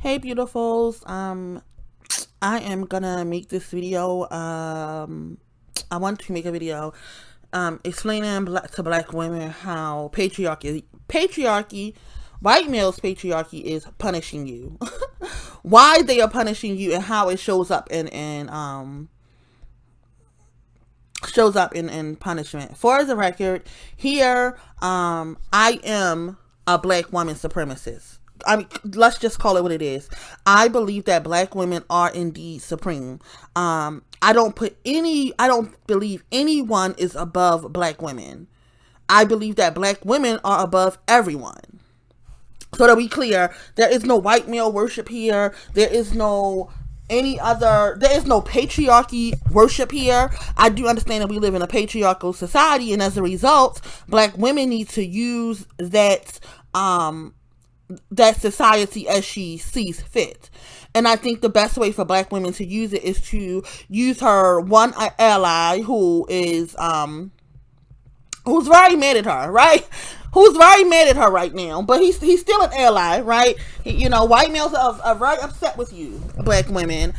Hey beautifuls, I am gonna make this video. I want to make a video, explaining to black women how patriarchy, white males patriarchy is punishing you, why they are punishing you, and how it shows up in punishment. For the record, here, I am a black woman supremacist. I mean, let's just call it what it is. I believe that black women are indeed supreme. I don't believe anyone is above black women. I believe that black women are above everyone. So to be clear, there is no white male worship here. There is no patriarchy worship here. I do understand that we live in a patriarchal society, and as a result, black women need to use that society as she sees fit. And I think the best way for black women to use it is to use her one ally who's very mad at her, right? Who's very mad at her right now, but he's still an ally, right? White males are very upset with you, black women,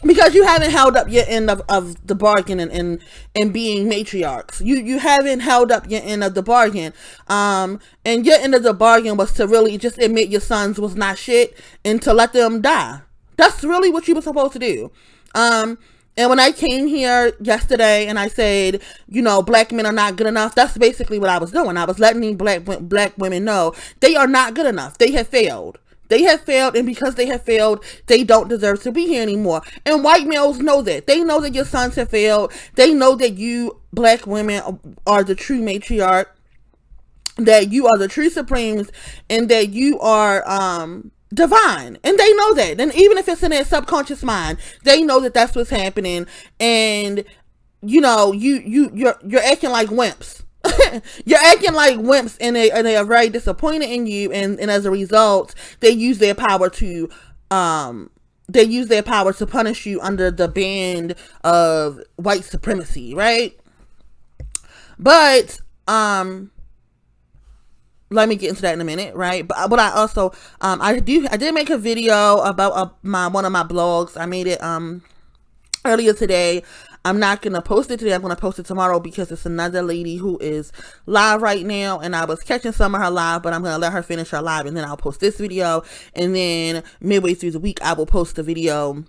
because you haven't held up your end of the bargain and being matriarchs. You haven't held up your end of the bargain. And your end of the bargain was to really just admit your sons was not shit and to let them die. That's really what you were supposed to do. And when I came here yesterday and I said, black men are not good enough, that's basically what I was doing. I was letting black women know they are not good enough. They have failed. They have failed, and because they have failed, they don't deserve to be here anymore. And white males know that. They know that your sons have failed. They know that you, black women, are the true matriarch, that you are the true supremes, and that you are divine. And they know that. And even if it's in their subconscious mind, they know that that's what's happening. And, you're acting like wimps. You're acting like wimps, and they are very disappointed in you, and as a result, they use their power to punish you under the band of white supremacy, right? But let me get into that in a minute, right? But I also I did make a video about one of my blogs. I made it earlier today. I'm not going to post it today. I'm going to post it tomorrow because it's another lady who is live right now, and I was catching some of her live, but I'm going to let her finish her live, and then I'll post this video, and then midway through the week, I will post the video.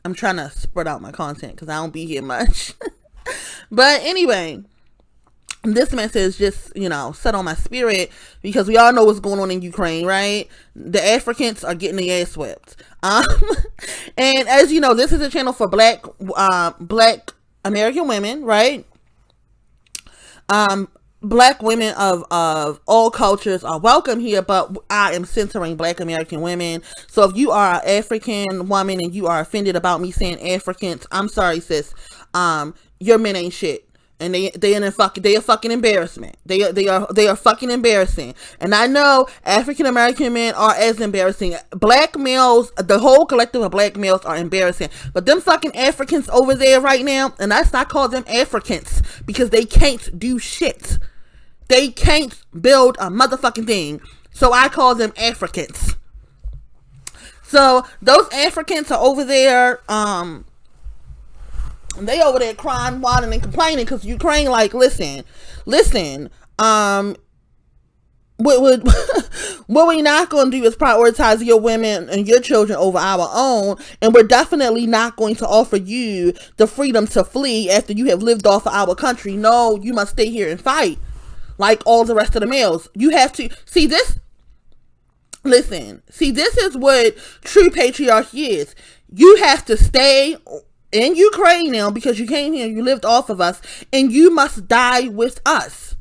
I'm trying to spread out my content because I don't be here much. But anyway, this message just, set on my spirit because we all know what's going on in Ukraine, right? The Africans are getting their ass whipped. And as you know, this is a channel for black American women, right? Black women of all cultures are welcome here, but I am centering black American women. So if you are an African woman and you are offended about me saying Africans, I'm sorry, sis. Your men ain't shit. And they are fucking embarrassment. They are fucking embarrassing. And I know African American men are as embarrassing. Black males, the whole collective of black males are embarrassing. But them fucking Africans over there right now, and I call them Africans because they can't do shit. They can't build a motherfucking thing. So I call them Africans. So those Africans are over there, they over there crying, whining, and complaining because Ukraine, like, listen, what we're not going to do is prioritize your women and your children over our own, and we're definitely not going to offer you the freedom to flee after you have lived off of our country. No, you must stay here and fight like all the rest of the males. You have to see this. Listen, see, this is what true patriarchy is. You have to stay in Ukraine now because you came here, you lived off of us, and you must die with us.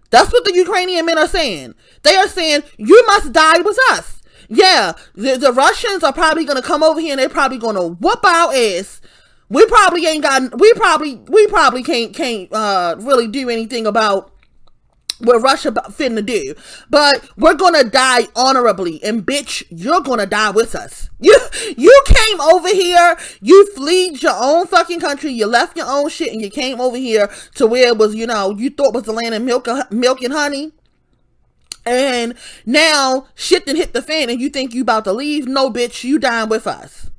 That's what the Ukrainian men are saying. They are saying, you must die with us. Yeah, the Russians are probably going to come over here and they're probably going to whoop our ass. We probably can't really do anything about what Russia finna do, but we're gonna die honorably, and bitch, you're gonna die with us. You came over here, you fled your own fucking country, you left your own shit, and you came over here to where it was, you thought was the land of milk and honey, And now shit done hit the fan and you think you about to leave. No, bitch, you dying with us.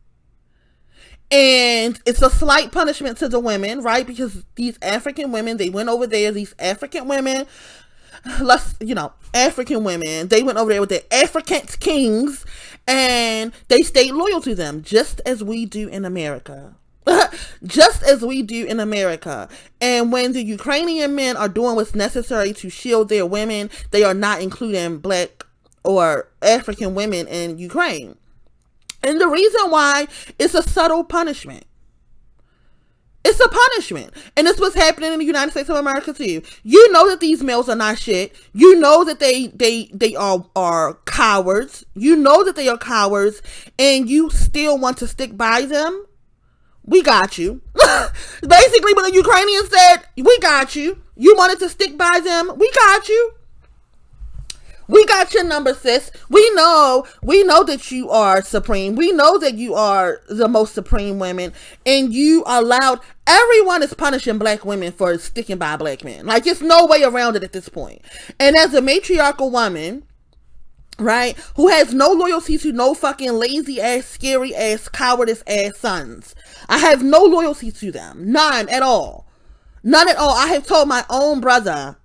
And it's a slight punishment to the women, right? Because these African women, they went over there, these African women, African women, they went over there with their African kings and they stayed loyal to them, just as we do in America. Just as we do in America. And when the Ukrainian men are doing what's necessary to shield their women, they are not including black or African women in Ukraine. And the reason why, it's a subtle punishment. It's a punishment. And this was happening in the United States of America too. You know that these males are not shit. You know that they are cowards. You know that they are cowards. And you still want to stick by them. We got you. Basically, when the Ukrainians said, we got you. You wanted to stick by them. We got you. We got your number, sis. We know that you are supreme. We know that you are the most supreme women. And you allowed, everyone is punishing black women for sticking by black men. Like, there's no way around it at this point. And as a matriarchal woman, right, who has no loyalty to no fucking lazy ass, scary ass, cowardice ass sons. I have no loyalty to them. None at all. None at all. I have told my own brother,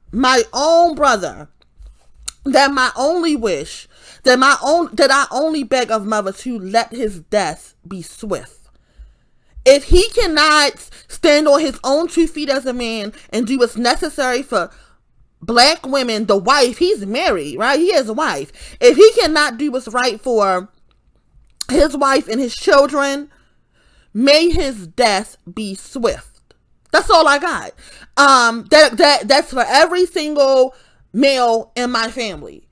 that my only wish, that I only beg of mother to let his death be swift. If he cannot stand on his own 2 feet as a man and do what's necessary for black women, the wife, he's married, right? He has a wife. If he cannot do what's right for his wife and his children, may his death be swift. That's all I got. That's for every single male in my family.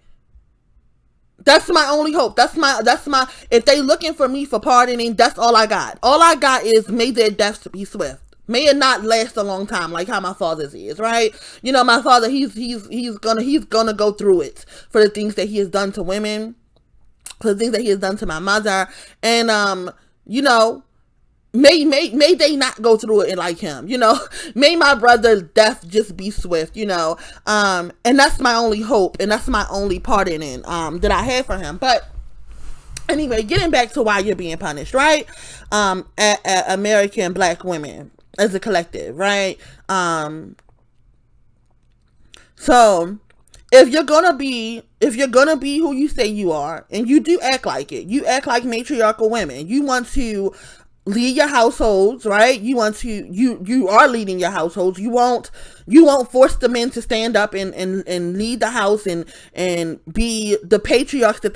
That's my only hope. That's my, if they looking for me for pardoning, that's all I got. All I got is may their deaths be swift. May it not last a long time, like how my father's is, right? You know, my father, he's gonna go through it for the things that he has done to women, for the things that he has done to my mother, and you know, may they not go through it like him, you know. May my brother's death just be swift, you know. And that's my only hope, and that's my only pardoning that I have for him. But anyway, getting back to why you're being punished, right? American black women as a collective, right? So if you're gonna be who you say you are, and you do act like it, you act like matriarchal women, you want to lead your households, right? You are leading your households. You won't force the men to stand up and lead the house and be the patriarchs that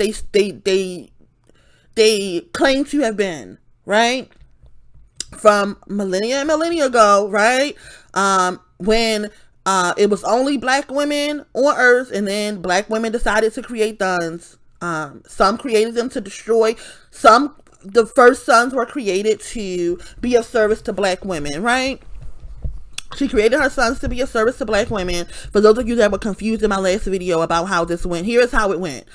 they claim to have been, right? From millennia ago, right? When it was only black women on earth, and then black women decided to create sons. Some created them to destroy. The first sons were created to be of service to black women, right? She created her sons to be of service to black women. For those of you that were confused in my last video about how this went, here's how it went.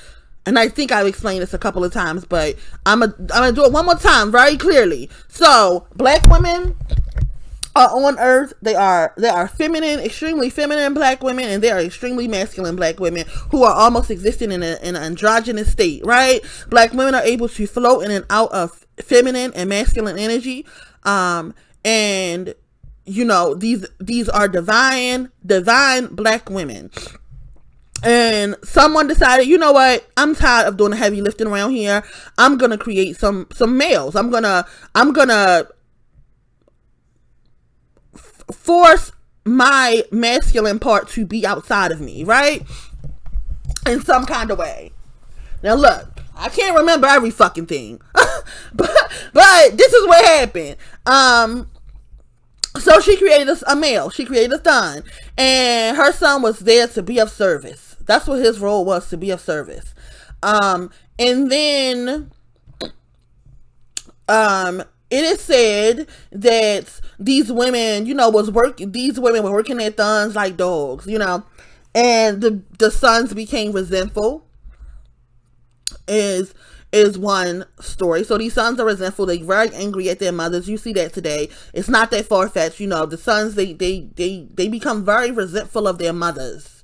And I think I've explained this a couple of times, but I'm gonna do it one more time very clearly. So, black women are on earth. They are feminine, extremely feminine black women, and they are extremely masculine black women who are almost existing in an androgynous state, right? Black women are able to float in and out of feminine and masculine energy, and you know, these are divine black women. And someone decided, you know what, I'm tired of doing the heavy lifting around here. I'm gonna create some males. I'm gonna force my masculine part to be outside of me, right? In some kind of way. Now look, I can't remember every fucking thing, but this is what happened. So she created a male. She created a son, and her son was there to be of service. That's what his role was, to be of service. And then it is said that these women, you know, these women were working their thumbs like dogs, you know, and the sons became resentful is one story. So these sons are resentful. They're very angry at their mothers. You see that today. It's not that far-fetched, you know. The sons, they become very resentful of their mothers.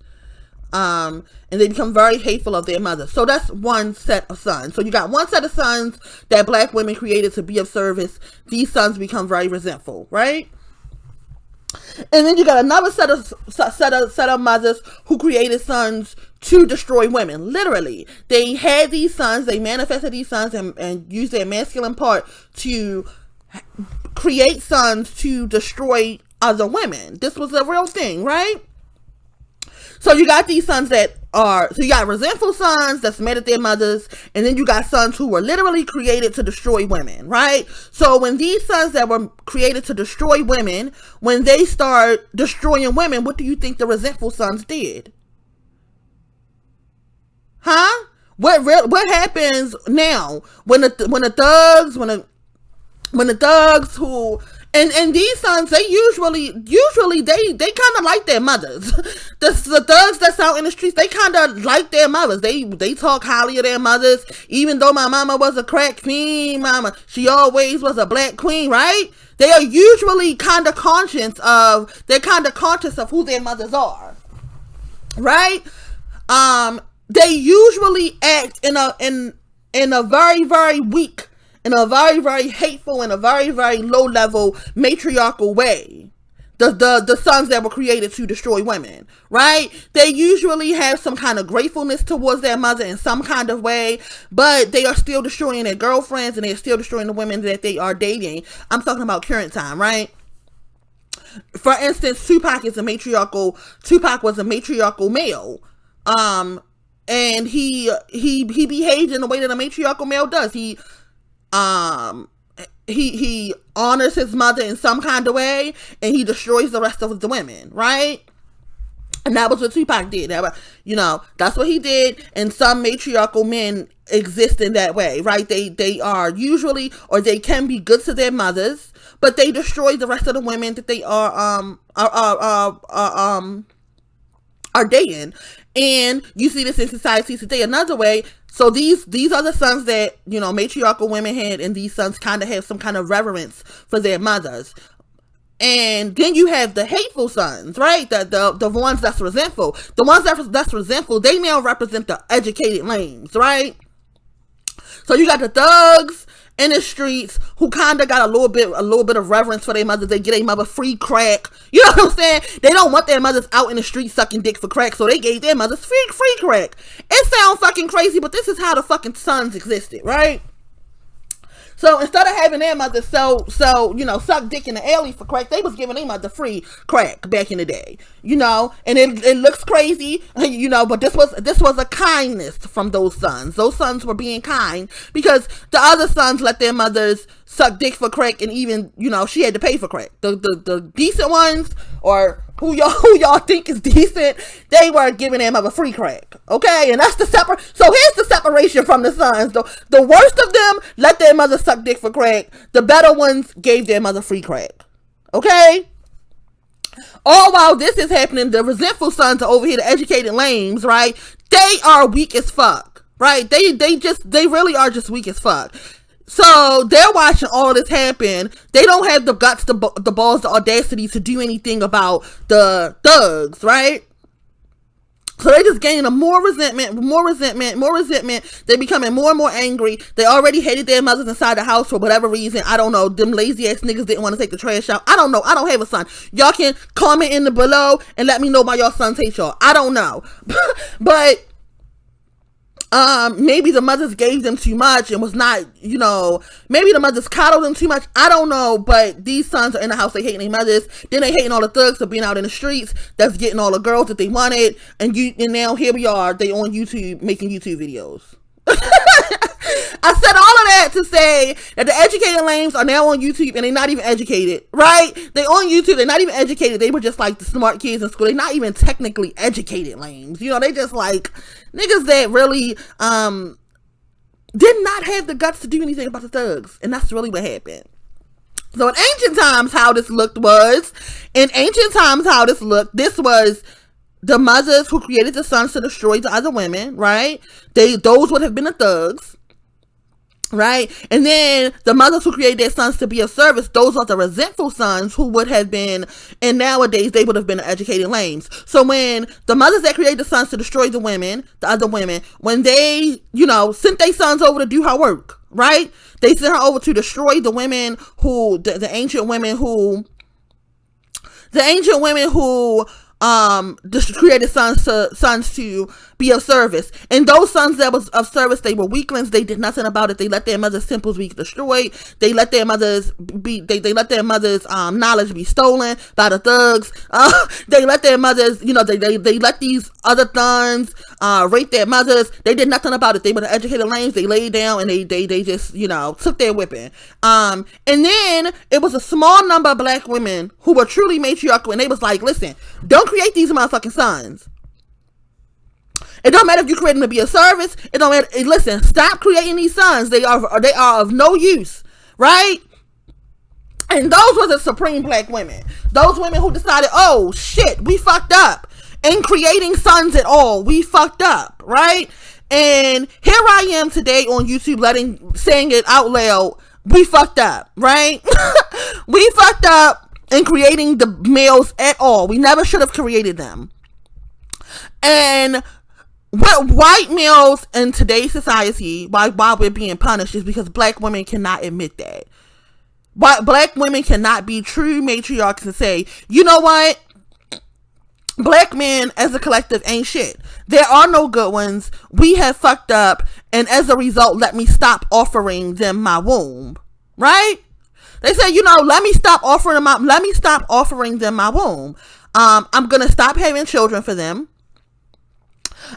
And they become very hateful of their mothers. So that's one set of sons. So you got one set of sons that black women created to be of service. These sons become very resentful, right? And then you got another set of mothers who created sons to destroy women. Literally, they had these sons, they manifested these sons and used their masculine part to create sons to destroy other women. This was a real thing, right? So you got these sons so you got resentful sons that's mad at their mothers, and then you got sons who were literally created to destroy women, right? So when these sons that were created to destroy women, when they start destroying women, what do you think the resentful sons did? Huh? What happens now when the thugs who and these sons, they usually they kind of like their mothers. The thugs that's out in the streets, they kind of like their mothers. They talk highly of their mothers. Even though my mama was a crack fiend, she always was a black queen, right? They are usually kind of conscious of who their mothers are, right? They usually act in a very, very weak, in a very, very hateful, in a very, very low level matriarchal way. The sons that were created to destroy women, right? They usually have some kind of gratefulness towards their mother in some kind of way, but they are still destroying their girlfriends and they're still destroying the women that they are dating. I'm talking about current time, right? For instance, Tupac was a matriarchal male. And he behaved in the way that a matriarchal male does. He honors his mother in some kind of way, and he destroys the rest of the women, right? And that was what Tupac did. That's what he did. And some matriarchal men exist in that way, right? They are usually, or they can be good to their mothers, but they destroy the rest of the women that they are dating. And you see this in society today another way. So these are the sons that, matriarchal women had, and these sons kind of have some kind of reverence for their mothers. And then you have the hateful sons, right? The ones that's resentful. The ones that's resentful, they now represent the educated lames, right? So you got the thugs in the streets who kind of got a little bit of reverence for their mothers. They get their mother free crack. You know what I'm saying? They don't want their mothers out in the street sucking dick for crack, so they gave their mothers free crack. It sounds fucking crazy, but this is how the fucking sons existed, right? So instead of having their mother suck dick in the alley for crack, they was giving their mother free crack back in the day, and it looks crazy, but this was a kindness from those sons. Those sons were being kind because the other sons let their mothers suck dick for crack, and even, she had to pay for crack. The decent ones, or who y'all think is decent, they were giving their mother free crack. Okay, and that's so here's the separation from the sons. The worst of them let their mother suck dick for crack. The better ones gave their mother free crack. Okay? All while this is happening, the resentful sons are over here, the educated lames, right? They are weak as fuck, right? They really are just weak as fuck. So they're watching all this happen. They don't have the guts, the balls, the audacity to do anything about the thugs, right? So they just gaining more resentment. They're becoming more and more angry. They already hated their mothers inside the house for whatever reason. I don't know. Them lazy ass niggas didn't want to take the trash out. I don't know. I don't have a son. Y'all can comment in the below and let me know why y'all sons hate y'all. I don't know. But maybe the mothers gave them too much and was not, maybe the mothers coddled them too much. I don't know, but these sons are in the house, they hating their mothers. Then they hating all the thugs for being out in the streets, that's getting all the girls that they wanted. And now here we are, they on YouTube making YouTube videos. I said all of that to say that the educated lames are now on YouTube and they're not even educated, right? They on YouTube, they're not even educated. They were just like the smart kids in school. They're not even technically educated lames. They just like niggas that really did not have the guts to do anything about the thugs. And that's really what happened. So in ancient times, how this looked was, this was the mothers who created the sons to destroy the other women, right? Those would have been the thugs. Right? And then the mothers who create their sons to be of service, those are the resentful sons who would have been, and nowadays they would have been educated lames. So when the mothers that create the sons to destroy the women, the other women, when they, sent their sons over to do her work, right? They sent her over to destroy the women who, the ancient women who just created sons to be of service. And those sons that was of service, they were weaklings. They did nothing about it. They let their mothers' temples be destroyed. They let their mothers knowledge be stolen by the thugs. They let their mothers, they let these other sons rape their mothers. They did nothing about it. They were the educated lames. They laid down and they just, took their whipping. And then it was a small number of black women who were truly matriarchal, and they was like, listen, don't create these motherfucking sons. It don't matter if you create them to be a service. It don't matter. Listen, stop creating these sons. They are of no use, right? And those were the supreme black women. Those women who decided, oh shit, we fucked up. In creating sons at all, we fucked up, right? And here I am today on YouTube saying it out loud. We fucked up, right? We fucked up in creating the males at all. We never should have created them. And what white males in today's society, why we're being punished, is because black women cannot admit that. Black women cannot be true matriarchs and say, you know what? Black men as a collective ain't shit. There are no good ones. We have fucked up, and as a result, let me stop offering them my womb. Right? They say, let me stop offering them my womb. I'm gonna stop having children for them.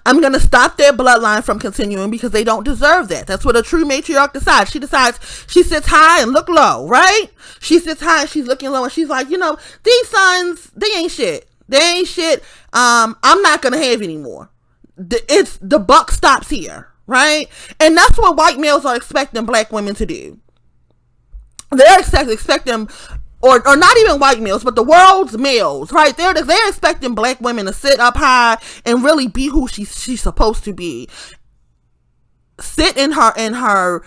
I'm going to stop their bloodline from continuing because they don't deserve that. That's what a true matriarch decides. She decides, she sits high and look low, right? She sits high and she's looking low, and she's like, these sons, they ain't shit. They ain't shit. I'm not going to have any more. The buck stops here, right? And that's what white males are expecting black women to do. They're expecting, or not even white males, but the world's males, right? They're expecting black women to sit up high and really be who she's supposed to be. Sit in her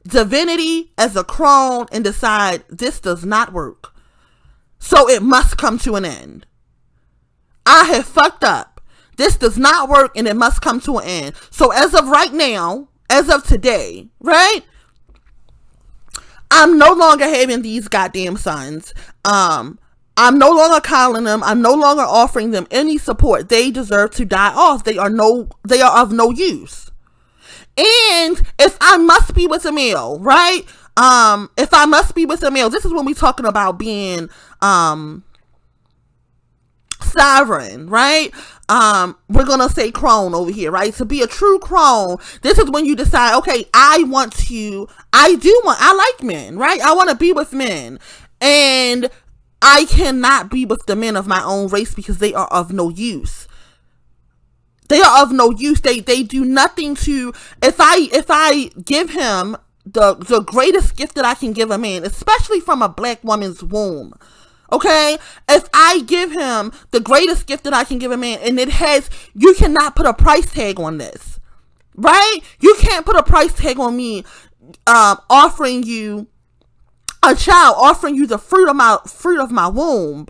divinity as a crone and decide this does not work. So it must come to an end. I have fucked up. This does not work and it must come to an end. So as of right now, as of today, right? I'm no longer having these goddamn sons. I'm no longer calling them. I'm no longer offering them any support. They deserve to die off. They are of no use. And if I must be with a male, right? If I must be with a male, this is when we're talking about being sovereign, right? We're gonna say crone over here, right? To be a true crone, this is when you decide, okay, I like men, right? I want to be with men, and I cannot be with the men of my own race because they are of no use. They are of no use. They do nothing to, if I give him the greatest gift that I can give a man, especially from a black woman's womb, okay? If I give him the greatest gift that I can give a man, and you cannot put a price tag on this, right? You can't put a price tag on me offering you a child, offering you the fruit of my womb,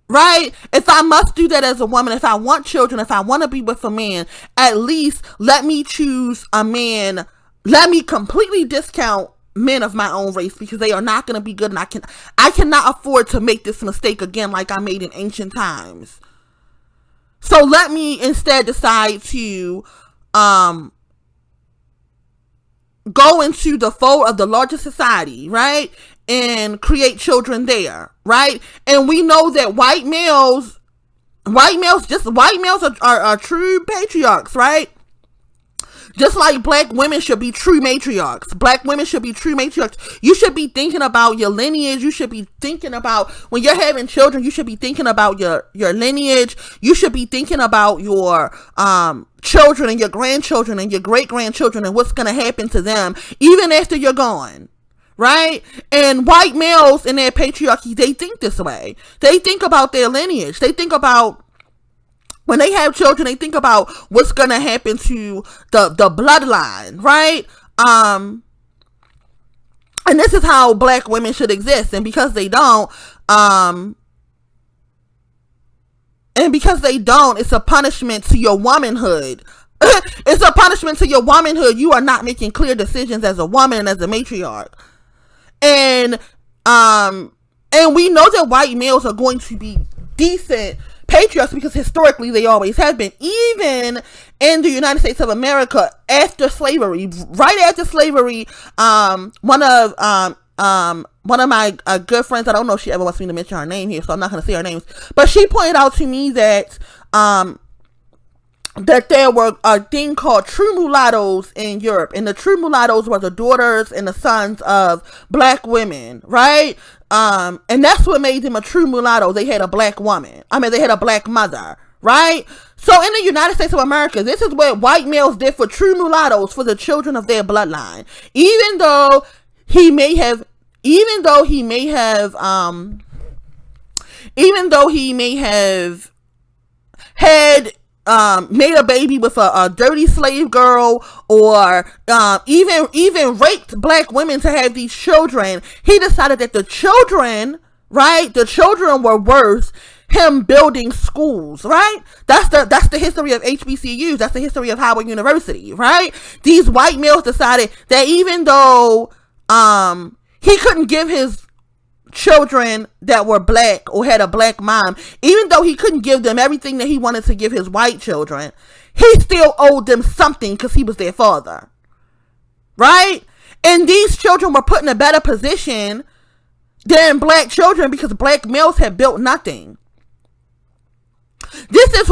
right? If I must do that as a woman, if I want children, if I want to be with a man, at least let me choose a man. Let me completely discount men of my own race because they are not going to be good, and I cannot afford to make this mistake again like I made in ancient times. So let me instead decide to go into the fold of the larger society, right? And create children there, right? And we know that white males are true patriarchs, right? Just like black women should be true matriarchs. Black women should be true matriarchs. You should be thinking about your lineage. You should be thinking about, when you're having children, you should be thinking about your lineage. You should be thinking about your children and your grandchildren and your great-grandchildren and what's going to happen to them even after you're gone. Right? And white males in their patriarchy, they think this way. They think about their lineage. They think about When they have children, they think about what's going to happen to the bloodline, right? And this is how black women should exist. And because they don't, it's a punishment to your womanhood. It's a punishment to your womanhood. You are not making clear decisions as a woman and as a matriarch. And we know that white males are going to be decent patriarchs because historically they always have been. Even in the United States of America, after slavery, right after slavery, one of my good friends, I don't know if she ever wants me to mention her name here, so I'm not going to say her names, but she pointed out to me that there were a thing called true mulattoes in Europe, and the true mulattoes were the daughters and the sons of black women, right? And that's what made them a true mulatto. They had a black woman. They had a black mother, right? So in the United States of America, this is what white males did for true mulattoes, for the children of their bloodline. Even though he may have had made a baby with a dirty slave girl, or even raped black women to have these children, he decided that the children were worth him building schools, right? That's the history of HBCUs. That's the history of Howard University, right? These white males decided that even though he couldn't give his children that were black or had a black mom, even though he couldn't give them everything that he wanted to give his white children, he still owed them something because he was their father, right? And these children were put in a better position than black children because black males had built nothing. This is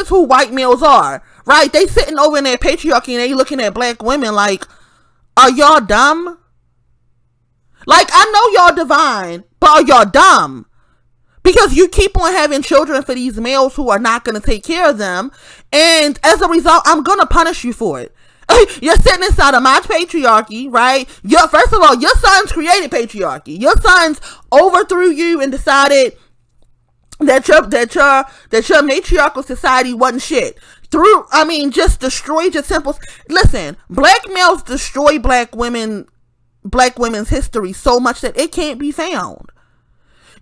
who white males are, right? They sitting over in their patriarchy and they looking at black women like, are y'all dumb? Like, I know y'all divine, but are y'all dumb? Because you keep on having children for these males who are not going to take care of them. And as a result, I'm going to punish you for it. You're sitting inside of my patriarchy, right? First of all, your sons created patriarchy. Your sons overthrew you and decided that your matriarchal society wasn't shit. Just destroyed your temples. Listen, black males destroy black women's history so much that it can't be found.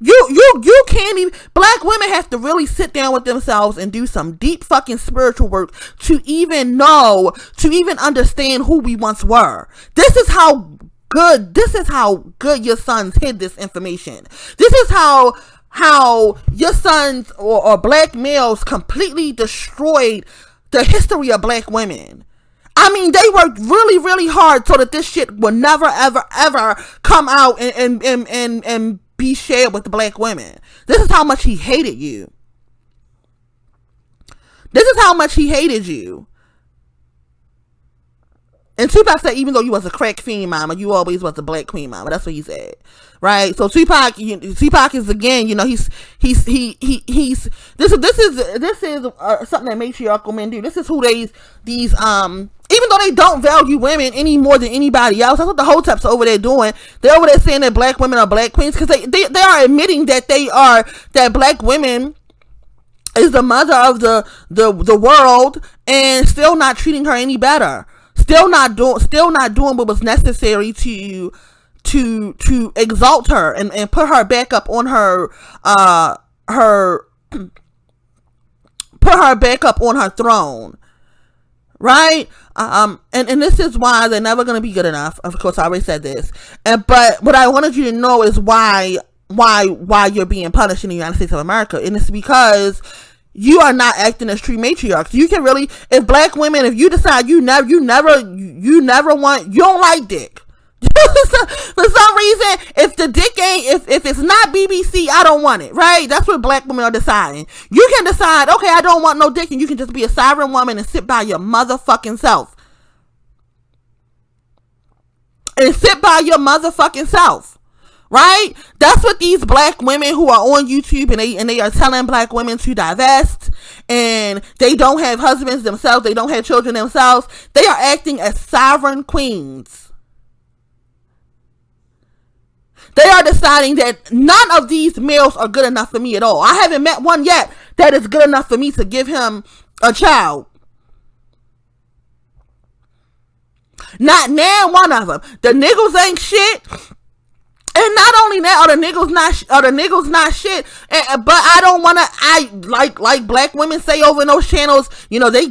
You can't even. Black women have to really sit down with themselves and do some deep fucking spiritual work to even understand who we once were. This is how good your sons hid this information. This is how your sons or black males completely destroyed the history of black women. They worked really, really hard so that this shit will never, ever, ever come out and be shared with the black women. This is how much he hated you. This is how much he hated you. And Tupac said, even though you was a crack fiend mama, you always was a black queen mama. That's what he said, right? So Tupac is again, this is something that matriarchal men do. This is who these even though they don't value women any more than anybody else. That's what the Hoteps are over there doing. They're over there saying that black women are black queens because they are admitting that that black women is the mother of the world and still not treating her any better. Still not doing what was necessary to exalt her and put her back up on her throne, right? And this is why they're never going to be good enough. Of course, I already said this, but what I wanted you to know is why you're being punished in the United States of America, and it's because you are not acting as true matriarchs. You can really, if black women, if you decide you don't like dick. For some reason, if the dick ain't, if it's not BBC, I don't want it, right? That's what black women are deciding. You can decide, okay, I don't want no dick, and you can just be a sovereign woman and sit by your motherfucking self. Right? That's what these black women who are on YouTube and they are telling black women to divest, and they don't have husbands themselves, they don't have children themselves. They are acting as sovereign queens. They are deciding that none of these males are good enough for me at all. I haven't met one yet that is good enough for me to give him a child. Not now one of them. The niggas ain't shit. And not only that, are the niggas not shit. But I don't want to, like black women say over in those channels, you know, they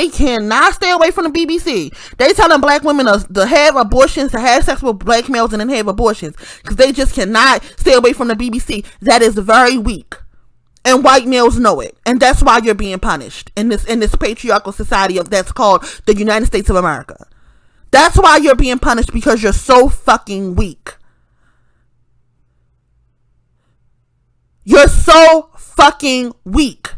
cannot stay away from the BBC. They telling black women to have abortions, to have sex with black males and then have abortions. Because they just cannot stay away from the BBC. That is very weak. And white males know it. And that's why you're being punished in this patriarchal society that's called the United States of America. That's why you're being punished, because you're so fucking weak. You're so fucking weak.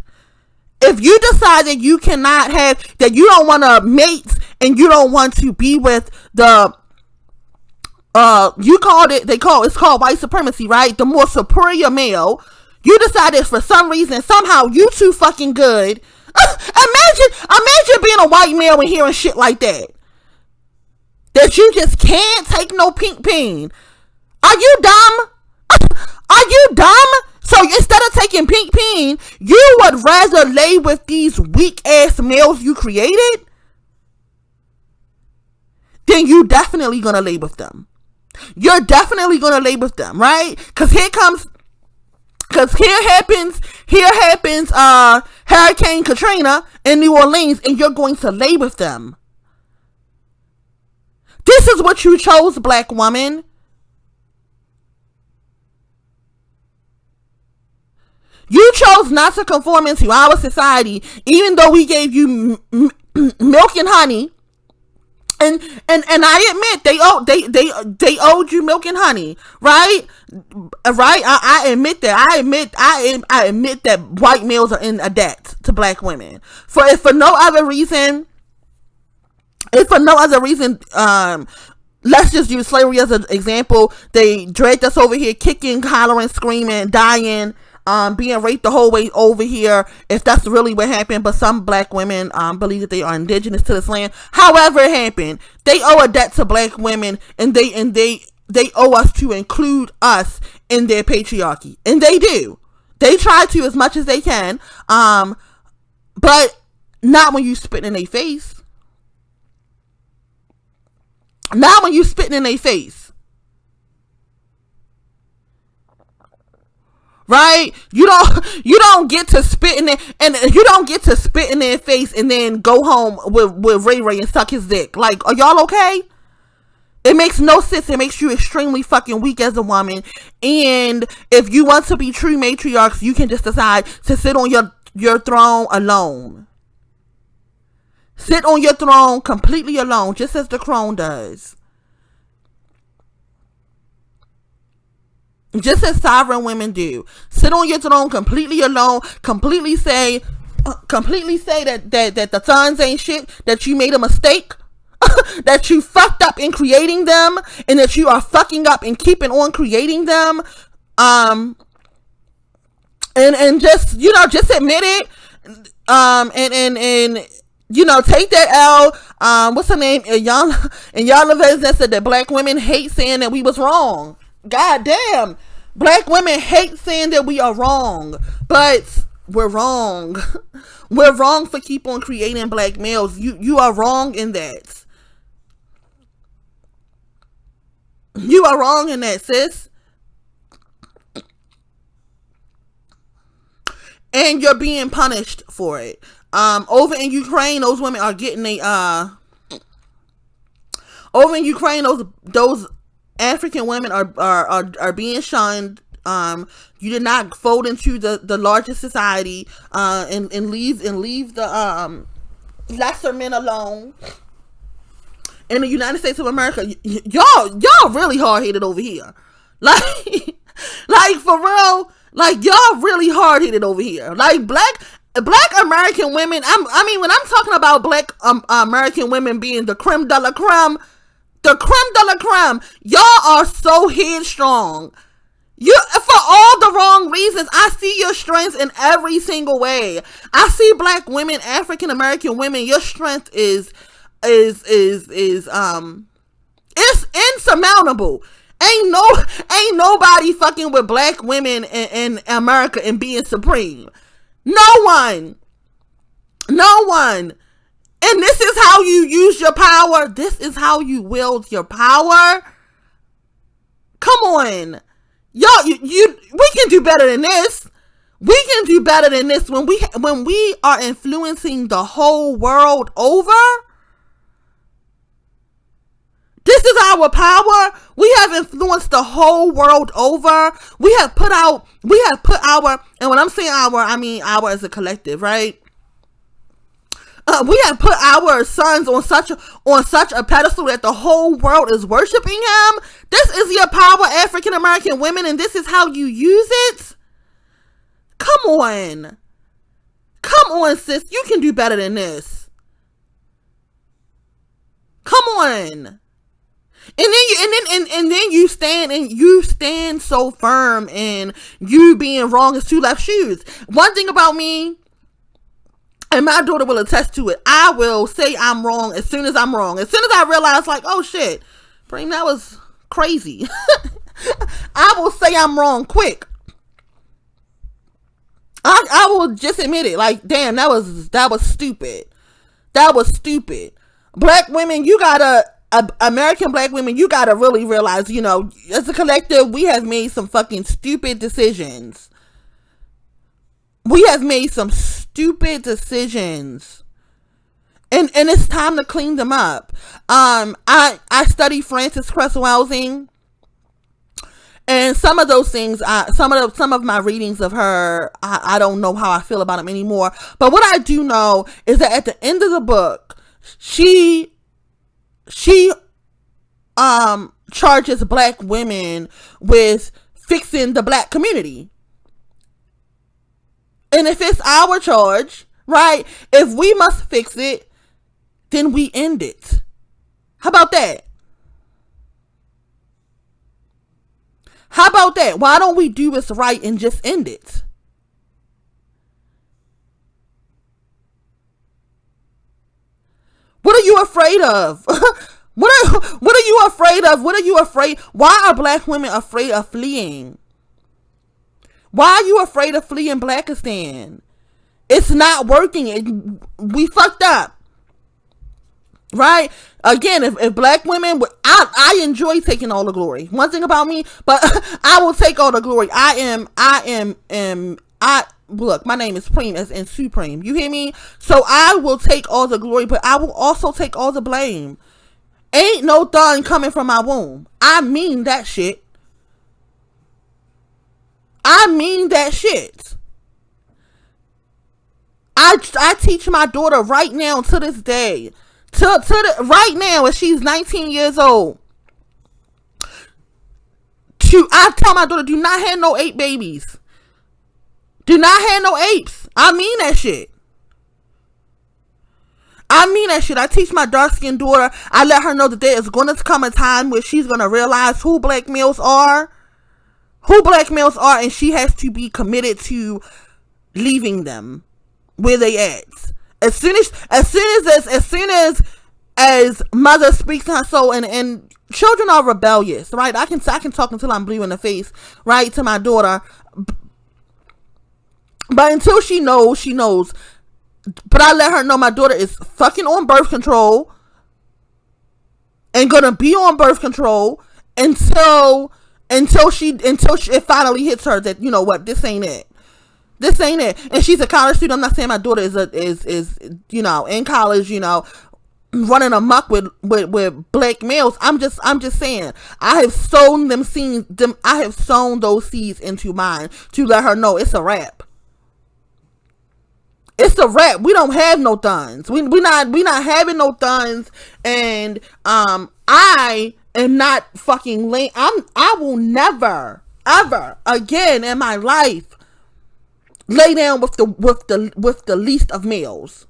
If you decide that you cannot have, that you don't want to mate and you don't want to be with the, it's called white supremacy, right? The more superior male, you decide that for some reason, somehow you too fucking good. Imagine being a white male and hearing shit like that. That you just can't take no pink pain. Are you dumb? Are you dumb? So instead of taking pink pain, you would rather lay with these weak ass males you created? Then you definitely gonna lay with them. You're definitely gonna lay with them, right? Cause here happens Hurricane Katrina in New Orleans, and you're going to lay with them. This is what you chose, black woman. You chose not to conform into our society, even though we gave you milk and honey. And I admit they owed you milk and honey, right? Right? I admit that. I admit that white males are in a debt to black women. If for no other reason, let's just use slavery as an example. They dragged us over here, kicking, hollering, screaming, dying, being raped the whole way over here, if that's really what happened. But some black women believe that they are indigenous to this land. However it happened, they owe a debt to black women, and they owe us to include us in their patriarchy, and they do. They try to as much as they can, but not when you spit in their face. Not when you spitting in their face. Right? You don't get to spit in their, and you don't get to spit in their face and then go home with Ray Ray and suck his dick. Like, are y'all okay? It makes no sense. It makes you extremely fucking weak as a woman. And if you want to be true matriarchs, you can just decide to sit on your throne alone. Sit on your throne completely alone, just as the crone does. Just as sovereign women do. Sit on your throne completely alone, completely say that the sons ain't shit, that you made a mistake, that you fucked up in creating them, and that you are fucking up and keeping on creating them. And just, just admit it. And take that L. What's her name? Y'all that said that black women hate saying that we was wrong. God damn. Black women hate saying that we are wrong. But we're wrong. We're wrong for keep on creating black males. You are wrong in that. You are wrong in that, sis. And you're being punished for it. Over in Ukraine, those women are getting over in Ukraine, those African women are being shunned. You did not fold into the largest society, and leave the lesser men alone. In the United States of America, y'all really hard-headed over here. Like for real, like y'all really hard-headed over here. Like black American women, I mean, when I'm talking about black American women being the creme de la creme, y'all are so headstrong. You, for all the wrong reasons. I see your strengths in every single way. I see black women, African American women, your strength is it's insurmountable. Ain't nobody fucking with black women in America and being supreme. No one. No one. And this is how you use your power. This is how you wield your power. Come on. Y'all, we can do better than this. We can do better than this when we are influencing the whole world over. This is our power. We have influenced the whole world over. We have put our, and when I'm saying our, I mean our as a collective, right? We have put our sons on such a pedestal that the whole world is worshiping him. This is your power, African American women, and this is how you use it. Come on, sis. You can do better than this. Come on. And then you stand so firm, and you being wrong is two left shoes. One thing about me, and my daughter will attest to it, I will say I'm wrong as soon as I'm wrong. As soon as I realize, like, oh shit, Bream, that was crazy. I will say I'm wrong quick. I will just admit it. Like, damn, that was stupid. That was stupid. Black women, American black women, you gotta really realize, as a collective, we have made some fucking stupid decisions. We have made some stupid decisions. And it's time to clean them up. I study Frances Cress Welsing. And some of those things, some of my readings of her, I don't know how I feel about them anymore. But what I do know is that at the end of the book, she charges black women with fixing the black community. And if it's our charge, right, if we must fix it, then we end it. How about that? How about that? Why don't we do what's right and just end it? What are you afraid of? What are you afraid of? What are you afraid? Why are black women afraid of fleeing? Why are you afraid of fleeing Blackistan? It's not working. We fucked up. Right? Again, if black women, I enjoy taking all the glory. One thing about me, but I will take all the glory. Look, my name is Preem, as in Supreme. You hear me? So I will take all the glory, but I will also take all the blame. Ain't no thorn coming from my womb. I mean that shit. I mean that shit. I teach my daughter right now, to this day, right now, as she's 19 years old, I tell my daughter, do not have no ape babies. Do not have no apes. I mean that shit. I teach my dark-skinned daughter, I let her know that there is going to come a time where she's going to realize who black males are. And she has to be committed to leaving them where they at. As soon as mother speaks to her soul, and children are rebellious, right? I can talk until I'm blue in the face, right, to my daughter. But until she knows, she knows. But I let her know my daughter is fucking on birth control and gonna be on birth control until it finally hits her that, you know what, this ain't it. And she's a college student. I'm not saying my daughter is in college, running amok with black males. I'm just saying, I have sown those seeds into mine to let her know it's a wrap. It's a wrap. We don't have no thuns. We not having no thuns. And I am not fucking lame. I will never ever again in my life lay down with the least of males.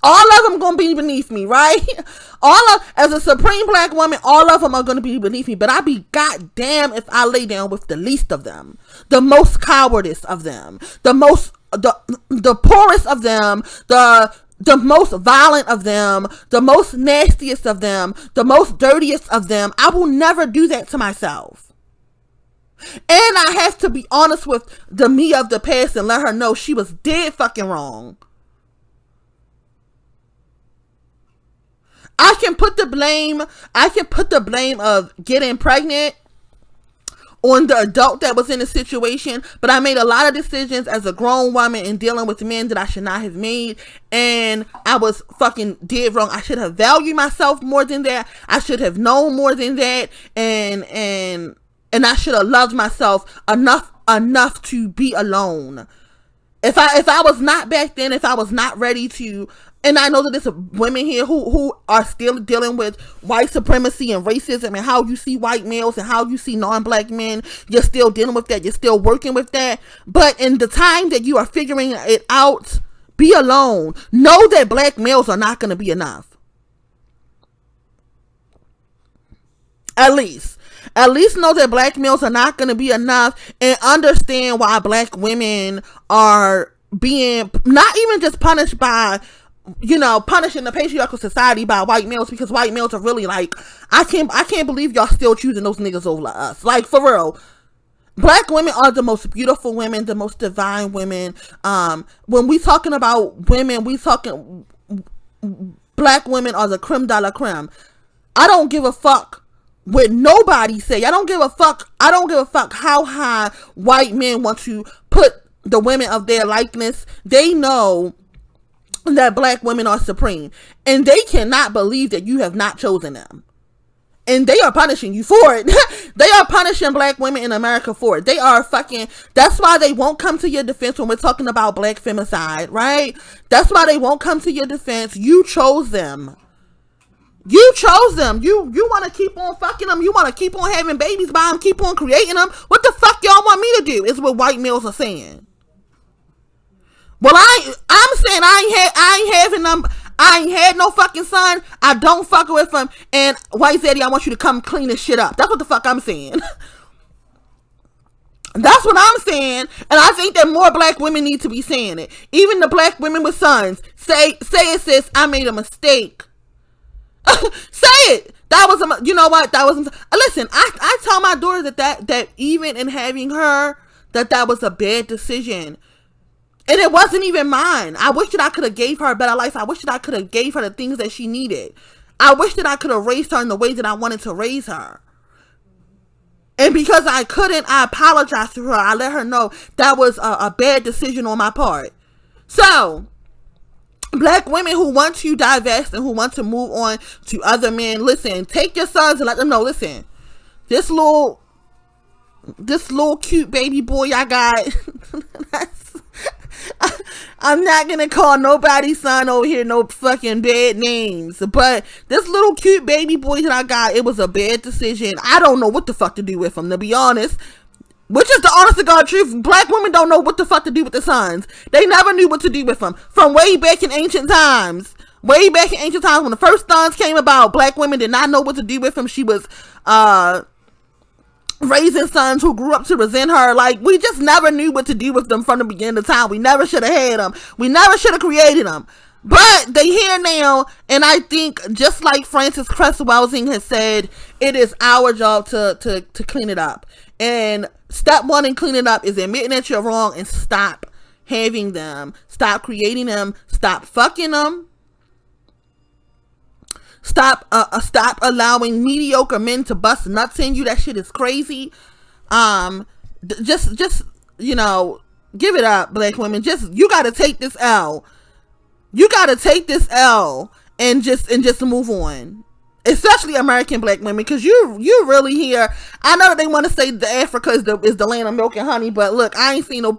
All of them gonna be beneath me, right? As a supreme black woman, all of them are gonna be beneath me. But I be goddamn if I lay down with the least of them, the most cowardice of them, the poorest of them, the most violent of them, the most nastiest of them, the most dirtiest of them. I will never do that to myself. And I have to be honest with the me of the past and let her know she was dead fucking wrong. I can put the blame of getting pregnant on the adult that was in the situation, but I made a lot of decisions as a grown woman in dealing with men that I should not have made, and I was fucking dead wrong. I should have valued myself more than that. I should have known more than that, and I should have loved myself enough to be alone. If I was not back then, if I was not ready to, and I know that there's women here who are still dealing with white supremacy and racism and how you see white males and how you see non-black men. You're still dealing with that. You're still working with that. But in the time that you are figuring it out, be alone. Know that black males are not going to be enough. At least know that black males are not going to be enough, and understand why black women are being not even just punished by, punishing the patriarchal society by white males, because white males are really like, I can't believe y'all still choosing those niggas over us. Like, for real. Black women are the most beautiful women, the most divine women. When we talking about women, black women are the creme de la creme. I don't give a fuck what nobody say. I don't give a fuck how high white men want to put the women of their likeness. They know that black women are supreme, and they cannot believe that you have not chosen them, and they are punishing you for it. They are punishing black women in America for it. They are fucking, that's why they won't come to your defense when we're talking about black femicide, right? That's why they won't come to your defense. You chose them. You want to keep on fucking them. You want to keep on having babies by them, keep on creating them. What the fuck y'all want me to do, is what white males are saying. Well, I'm saying I ain't having them. I ain't had no fucking son. I don't fuck with him. And white daddy, I want you to come clean this shit up. That's what the fuck I'm saying. That's what I'm saying. And I think that more black women need to be saying it. Even the black women with sons. Say it, sis. I made a mistake. Say it. That was listen, I tell my daughter that even in having her, that was a bad decision. And it wasn't even mine. I wish that I could have gave her a better life. I wish that I could have gave her the things that she needed. I wish that I could have raised her in the way that I wanted to raise her. And because I couldn't, I apologized to her. I let her know that was a bad decision on my part. So, black women who want to divest and who want to move on to other men, listen, take your sons and let them know, listen, this little cute baby boy I got, I'm not gonna call nobody's son over here no fucking bad names, but this little cute baby boy that I got, it was a bad decision. I don't know what the fuck to do with him, to be honest. Which is the honest to God truth. Black women don't know what the fuck to do with the sons. They never knew what to do with them. From way back in ancient times. Way back in ancient times when the first sons came about, black women did not know what to do with them. She was raising sons who grew up to resent her. Like, we just never knew what to do with them from the beginning of time. We never should have had them. We never should have created them. But they here now, and I think just like Frances Cress Welsing has said, it is our job to clean it up. And step one in cleaning up is admitting that you're wrong and stop having them. Stop creating them. Stop fucking them. Stop allowing mediocre men to bust nuts in you. That shit is crazy. Just give it up, black women. You gotta take this L. You gotta take this L and just move on. Especially American black women, because you really here. I know that they want to say that Africa is the land of milk and honey, but look, I ain't seen the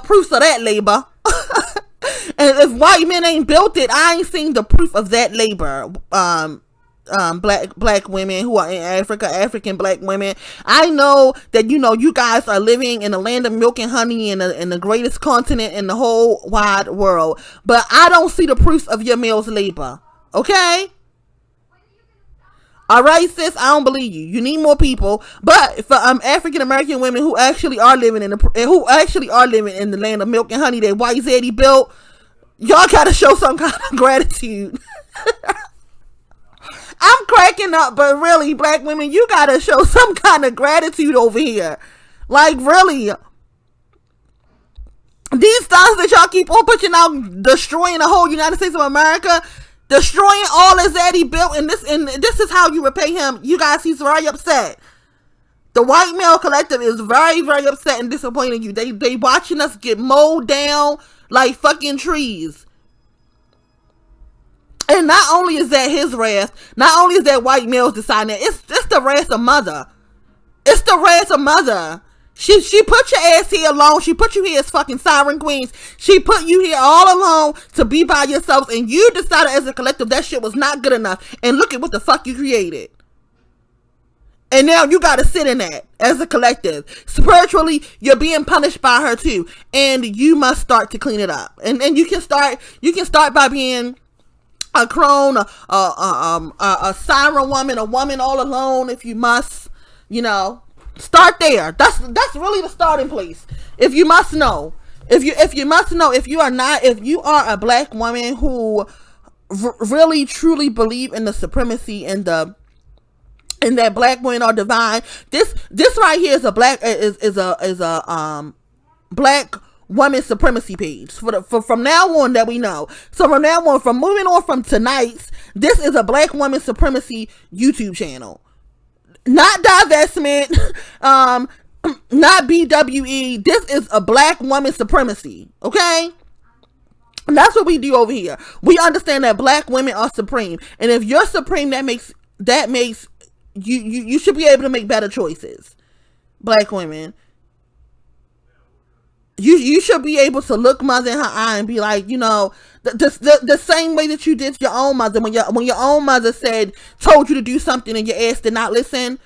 proofs of that labor. And if white men ain't built it, I ain't seen the proof of that labor. Black women who are in Africa, African black women. I know that you guys are living in the land of milk and honey in the greatest continent in the whole wide world, but I don't see the proofs of your male's labor. Okay? All right, sis, I don't believe you. You need more people. But for African American women who actually are living in the land of milk and honey that white Zaddy built, y'all gotta show some kind of gratitude. I'm cracking up, but really, black women, you gotta show some kind of gratitude over here. Like, really. These stars that y'all keep on pushing out, destroying the whole United States of America, destroying all that he built, and this is how you repay him. You guys, he's very upset. The white male collective is very, very upset and disappointed in you. They watching us get mowed down like fucking trees. And not only is that his wrath, not only is that white males deciding that, it's the wrath of mother. It's the wrath of mother. She put your ass here alone. She put you here as fucking siren queens. She put you here all alone to be by yourselves, and you decided as a collective that shit was not good enough. And look at what the fuck you created. And now you gotta sit in that as a collective. Spiritually, you're being punished by her too. And you must start to clean it up. And you can start by being a crone, a siren woman, a woman all alone if you must, start there. That's really the starting place. If you must know, if you are a black woman who really truly believe in the supremacy and that black women are divine, this right here is a black black woman supremacy page from now on that we know. So from now on, from moving on from tonight's, this is a black woman supremacy YouTube channel. Not divestment, not BWE. This is a black woman supremacy, okay? And that's what we do over here. We understand that black women are supreme, and if you're supreme, that makes you should be able to make better choices. Black women, you should be able to look mother in her eye and be like, the same way that you did your own mother when your own mother told you to do something and your ass did not listen.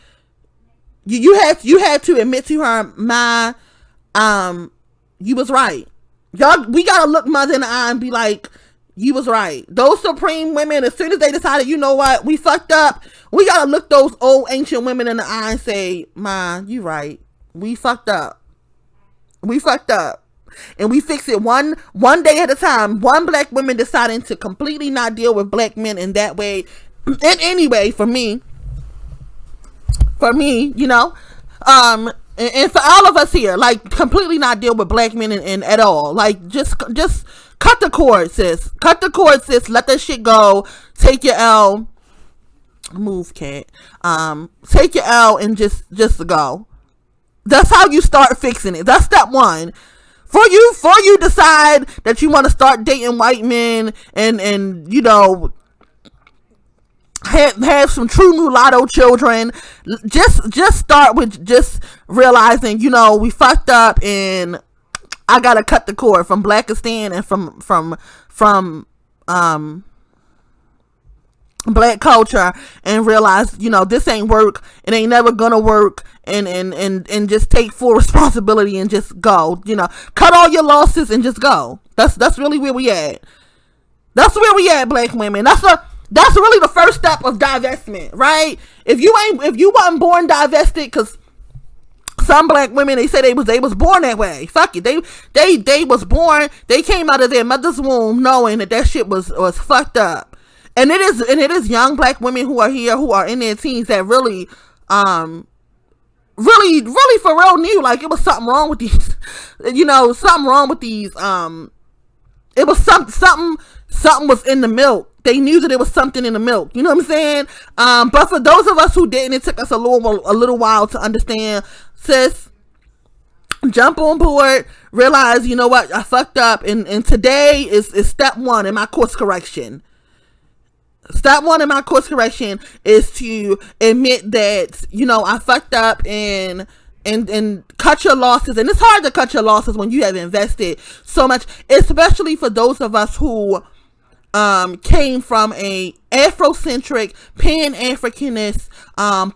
You had to admit to her, you was right. We gotta look mother in the eye and be like, you was right. Those supreme women, as soon as they decided, you know what, we fucked up, we gotta look those old ancient women in the eye and say, Ma, you right. We fucked up. And we fix it one day at a time. One black woman deciding to completely not deal with black men in that way. And anyway, for me, and for all of us here, like, completely not deal with black men in at all. Like, just cut the cord, sis. Cut the cord, sis. Let that shit go. Take your L. Move, cat. Take your L and just go. That's how you start fixing it. That's step one. For you decide that you want to start dating white men and have some true mulatto children, just start with just realizing, we fucked up and I gotta cut the cord from Blackistan and from black culture, and realize, this ain't work. It ain't never gonna work. And just take full responsibility and just go. Cut all your losses and just go. That's really where we at. That's where we at, black women. That's really the first step of divestment, right? If you wasn't born divested, because some black women, they say they was born that way. Fuck it, they was born. They came out of their mother's womb knowing that shit was fucked up. And it is young black women who are here, who are in their teens, that really really for real knew, like, it was something wrong with these, something wrong with these, it was something was in the milk. They knew that it was something in the milk. You know what I'm saying? But for those of us who didn't, it took us a little while to understand. Sis, jump on board, realize, you know what, I fucked up, and today is step one in my course correction. Step one in my course correction is to admit that, I fucked up and cut your losses. And it's hard to cut your losses when you have invested so much, especially for those of us who came from a Afrocentric, Pan-Africanist,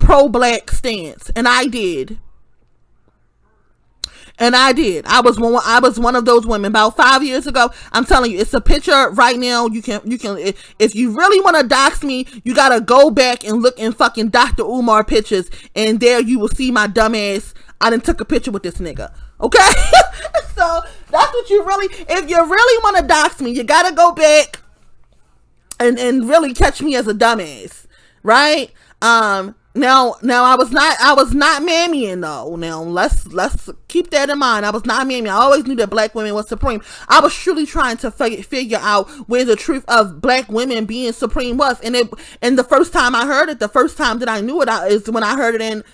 pro-black stance. And I did. I was one of those women about 5 years ago. I'm telling you, it's a picture right now. You can, if you really want to dox me, you gotta go back and look in fucking Dr. Umar pictures, and there you will see my dumb ass. I done took a picture with this nigga. Okay? So that's what if you really want to dox me, you gotta go back and really catch me as a dumbass. right? Now I was not mammying though. Now let's keep that in mind. I was not mammying. I always knew that black women was supreme. I was truly trying to figure out where the truth of black women being supreme was, and the first time I heard it, the first time that I knew it is when I heard it in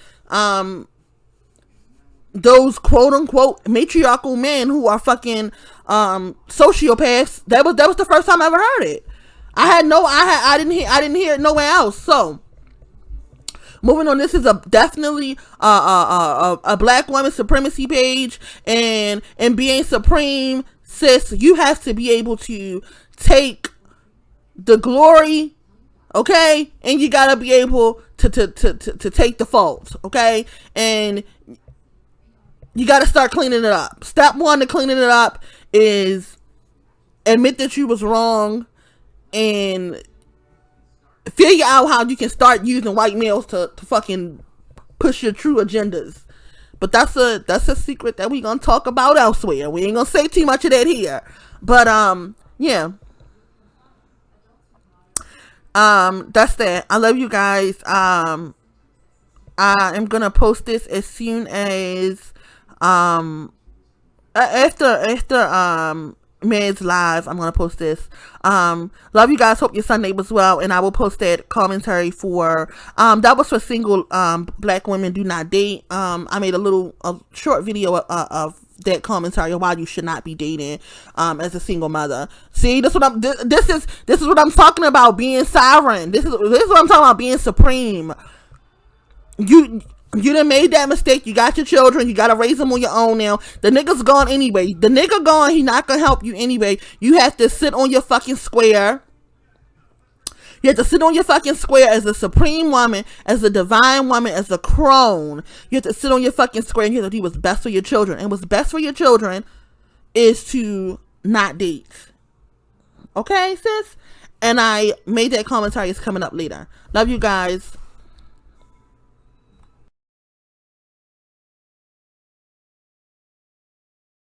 those quote unquote matriarchal men who are fucking sociopaths. That was the first time I ever heard it. I didn't hear it nowhere else. So moving on, this is definitely a black woman supremacy page, and being supreme, sis, you have to be able to take the glory, okay, and you gotta be able to take the fault, okay, and you gotta start cleaning it up. Step one to cleaning it up is admit that you was wrong and figure out how you can start using white males to fucking push your true agendas. But that's a secret that we gonna talk about elsewhere. We ain't gonna say too much of that here. But yeah. That's that. I love you guys. I am gonna post this as soon as after Man's live. I'm gonna post this. Love you guys. Hope your Sunday was well, and I will post that commentary for that was for single black women do not date. I made a short video of that commentary on why you should not be dating as a single mother. See, this is what I'm talking about, being sovereign. This is what I'm talking about, being supreme. You done made that mistake. You got your children. You got to raise them on your own now. The nigga's gone anyway. The nigga gone. He not going to help you anyway. You have to sit on your fucking square. You have to sit on your fucking square as a supreme woman, as a divine woman, as a crone. You have to sit on your fucking square and you have to do what's best for your children. And what's best for your children is to not date. Okay, sis? And I made that commentary. It's coming up later. Love you guys.